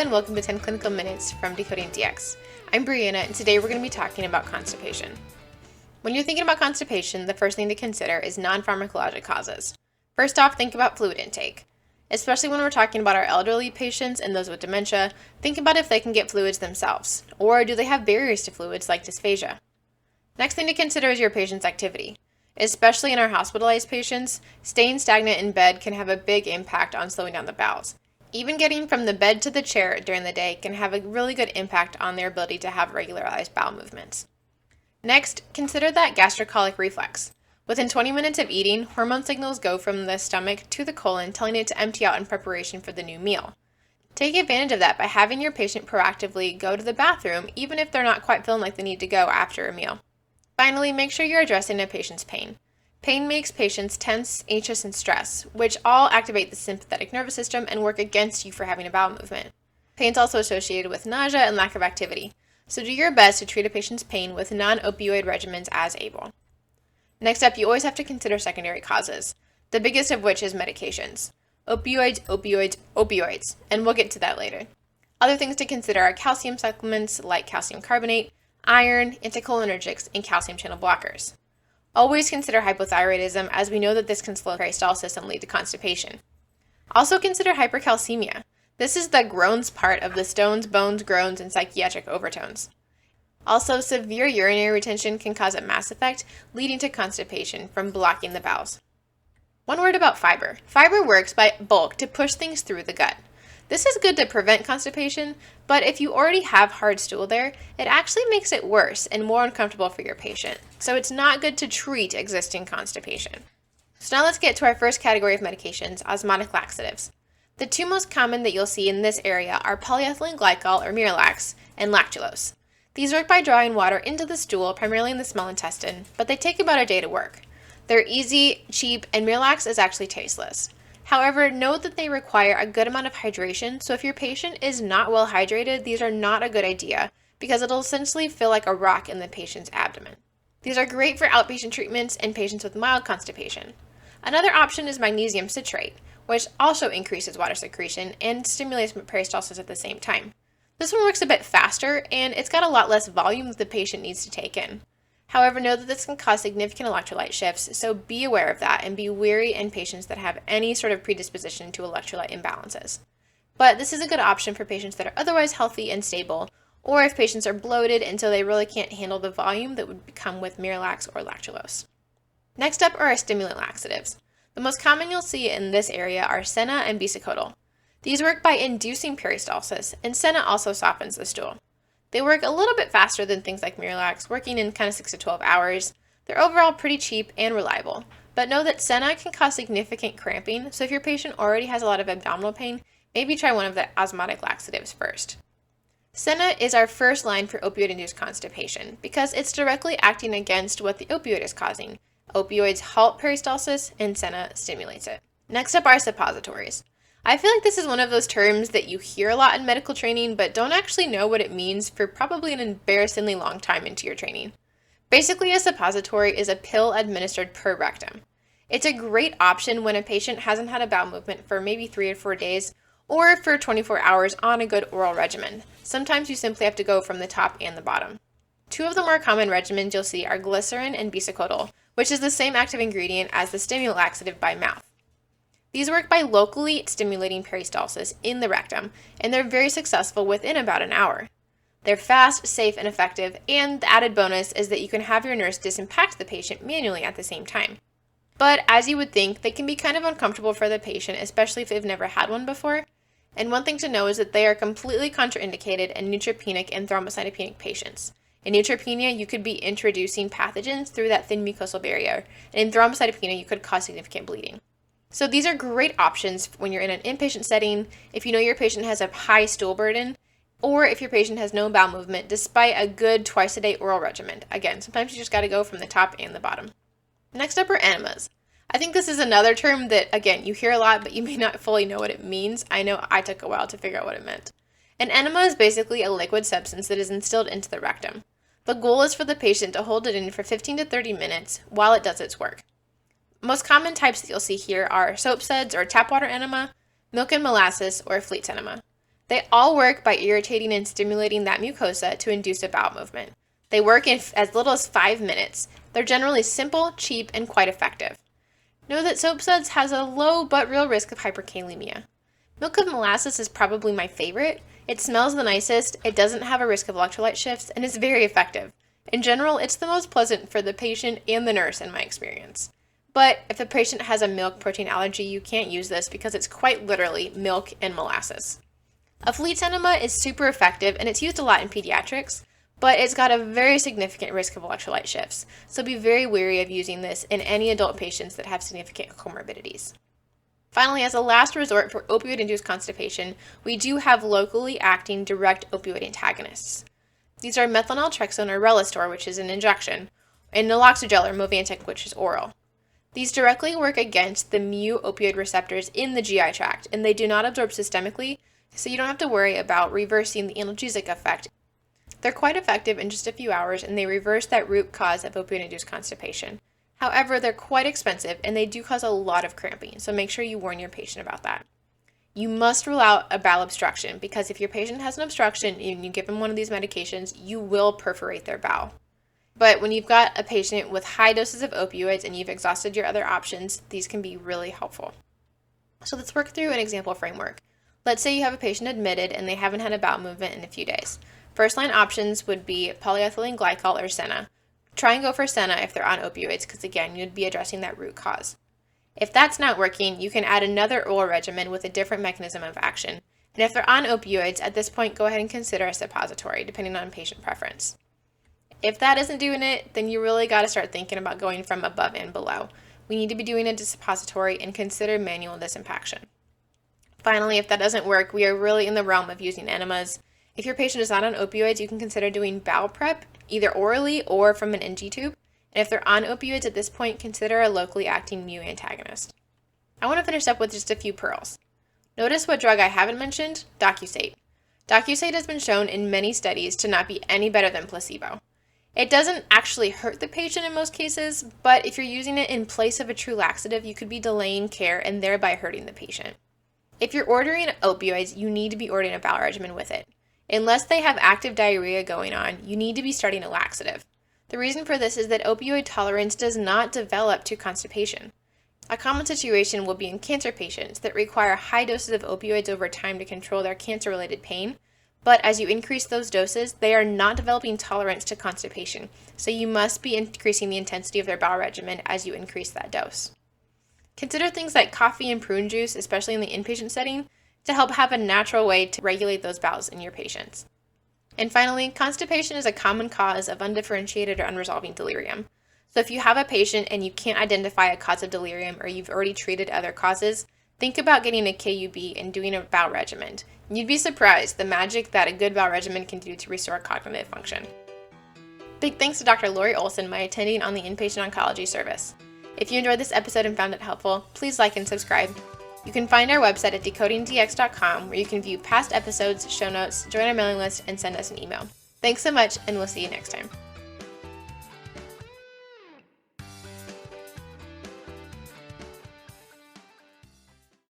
and welcome to 10 Clinical Minutes from Decoding DX. I'm Brianna, and today we're going to be talking about constipation. When you're thinking about constipation, the first thing to consider is non-pharmacologic causes. First off, think about fluid intake. Especially when we're talking about our elderly patients and those with dementia, think about if they can get fluids themselves, or do they have barriers to fluids like dysphagia. Next thing to consider is your patient's activity. Especially in our hospitalized patients, staying stagnant in bed can have a big impact on slowing down the bowels. Even getting from the bed to the chair during the day can have a really good impact on their ability to have regularized bowel movements. Next, consider that gastrocolic reflex. Within 20 minutes of eating, hormone signals go from the stomach to the colon, telling it to empty out in preparation for the new meal. Take advantage of that by having your patient proactively go to the bathroom, even if they're not quite feeling like they need to go after a meal. Finally, make sure you're addressing a patient's pain. Pain makes patients tense, anxious, and stressed, which all activate the sympathetic nervous system and work against you for having a bowel movement. Pain is also associated with nausea and lack of activity, so do your best to treat a patient's pain with non-opioid regimens as able. Next up, you always have to consider secondary causes, the biggest of which is medications. Opioids, and we'll get to that later. Other things to consider are calcium supplements like calcium carbonate, iron, anticholinergics, and calcium channel blockers. Always consider hypothyroidism, as we know that this can slow peristalsis and lead to constipation. Also consider hypercalcemia. This is the groans part of the stones, bones, groans, and psychiatric overtones. Also, severe urinary retention can cause a mass effect, leading to constipation from blocking the bowels. One word about fiber. Fiber works by bulk to push things through the gut. This is good to prevent constipation, but if you already have hard stool there, it actually makes it worse and more uncomfortable for your patient. So it's not good to treat existing constipation. So now let's get to our first category of medications, osmotic laxatives. The two most common that you'll see in this area are polyethylene glycol or Miralax and lactulose. These work by drawing water into the stool, primarily in the small intestine, but they take about a day to work. They're easy, cheap, and Miralax is actually tasteless. However, note that they require a good amount of hydration, so if your patient is not well hydrated, these are not a good idea because it'll essentially feel like a rock in the patient's abdomen. These are great for outpatient treatments in patients with mild constipation. Another option is magnesium citrate, which also increases water secretion and stimulates peristalsis at the same time. This one works a bit faster, and it's got a lot less volume that the patient needs to take in. However, know that this can cause significant electrolyte shifts, so be aware of that and be wary in patients that have any sort of predisposition to electrolyte imbalances. But this is a good option for patients that are otherwise healthy and stable, or if patients are bloated and so they really can't handle the volume that would come with Miralax or lactulose. Next up are our stimulant laxatives. The most common you'll see in this area are senna and bisacodyl. These work by inducing peristalsis, and senna also softens the stool. They work a little bit faster than things like Miralax, working in kind of 6 to 12 hours. They're overall pretty cheap and reliable, but know that senna can cause significant cramping, so if your patient already has a lot of abdominal pain, maybe try one of the osmotic laxatives first. Senna is our first line for opioid-induced constipation because it's directly acting against what the opioid is causing. Opioids halt peristalsis, and senna stimulates it. Next up are suppositories. I feel like this is one of those terms that you hear a lot in medical training, but don't actually know what it means for probably an embarrassingly long time into your training. Basically, a suppository is a pill administered per rectum. It's a great option when a patient hasn't had a bowel movement for maybe 3 or 4 days, or for 24 hours on a good oral regimen. Sometimes you simply have to go from the top and the bottom. Two of the more common regimens you'll see are glycerin and bisacodyl, which is the same active ingredient as the stimulant laxative by mouth. These work by locally stimulating peristalsis in the rectum, and they're very successful within about an hour. They're fast, safe, and effective, and the added bonus is that you can have your nurse disimpact the patient manually at the same time. But as you would think, they can be kind of uncomfortable for the patient, especially if they've never had one before. And one thing to know is that they are completely contraindicated in neutropenic and thrombocytopenic patients. In neutropenia, you could be introducing pathogens through that thin mucosal barrier, and in thrombocytopenia, you could cause significant bleeding. So these are great options when you're in an inpatient setting, if you know your patient has a high stool burden, or if your patient has no bowel movement despite a good twice-a-day oral regimen. Again, sometimes you just got to go from the top and the bottom. Next up are enemas. I think this is another term that, again, you hear a lot, but you may not fully know what it means. I know I took a while to figure out what it meant. An enema is basically a liquid substance that is instilled into the rectum. The goal is for the patient to hold it in for 15 to 30 minutes while it does its work. Most common types that you'll see here are soap suds or tap water enema, milk and molasses, or Fleet's enema. They all work by irritating and stimulating that mucosa to induce a bowel movement. They work in as little as 5 minutes. They're generally simple, cheap, and quite effective. Know that soap suds has a low but real risk of hyperkalemia. Milk of molasses is probably my favorite. It smells the nicest, it doesn't have a risk of electrolyte shifts, and is very effective. In general, it's the most pleasant for the patient and the nurse in my experience. But if the patient has a milk protein allergy, you can't use this because it's quite literally milk and molasses. A fleet's enema is super effective and it's used a lot in pediatrics, but it's got a very significant risk of electrolyte shifts, so be very wary of using this in any adult patients that have significant comorbidities. Finally, as a last resort for opioid-induced constipation, we do have locally acting direct opioid antagonists. These are methylnaltrexone or Relistor, which is an injection, and naloxegel or Movantik, which is oral. These directly work against the mu-opioid receptors in the GI tract, and they do not absorb systemically, so you don't have to worry about reversing the analgesic effect. They're quite effective in just a few hours, and they reverse that root cause of opioid-induced constipation. However, they're quite expensive, and they do cause a lot of cramping, so make sure you warn your patient about that. You must rule out a bowel obstruction, because if your patient has an obstruction and you give them one of these medications, you will perforate their bowel. But when you've got a patient with high doses of opioids and you've exhausted your other options, these can be really helpful. So let's work through an example framework. Let's say you have a patient admitted and they haven't had a bowel movement in a few days. First line options would be polyethylene glycol or Senna. Try and go for Senna if they're on opioids because again, you'd be addressing that root cause. If that's not working, you can add another oral regimen with a different mechanism of action. And if they're on opioids, at this point, go ahead and consider a suppository, depending on patient preference. If that isn't doing it, then you really got to start thinking about going from above and below. We need to be doing a suppository and consider manual disimpaction. Finally, if that doesn't work, we are really in the realm of using enemas. If your patient is not on opioids, you can consider doing bowel prep, either orally or from an NG tube. And if they're on opioids at this point, consider a locally acting mu antagonist. I want to finish up with just a few pearls. Notice what drug I haven't mentioned, Docusate. Docusate has been shown in many studies to not be any better than placebo. It doesn't actually hurt the patient in most cases, but if you're using it in place of a true laxative, you could be delaying care and thereby hurting the patient. If you're ordering opioids, you need to be ordering a bowel regimen with it. Unless they have active diarrhea going on, you need to be starting a laxative. The reason for this is that opioid tolerance does not develop to constipation. A common situation will be in cancer patients that require high doses of opioids over time to control their cancer-related pain, but as you increase those doses, they are not developing tolerance to constipation, so you must be increasing the intensity of their bowel regimen as you increase that dose. Consider things like coffee and prune juice, especially in the inpatient setting, to help have a natural way to regulate those bowels in your patients. And finally, constipation is a common cause of undifferentiated or unresolving delirium. So if you have a patient and you can't identify a cause of delirium or you've already treated other causes, think about getting a KUB and doing a bowel regimen. You'd be surprised the magic that a good bowel regimen can do to restore cognitive function. Big thanks to Dr. Lori Olson, my attending on the inpatient oncology service. If you enjoyed this episode and found it helpful, please like and subscribe. You can find our website at decodingdx.com where you can view past episodes, show notes, join our mailing list, and send us an email. Thanks so much, and we'll see you next time.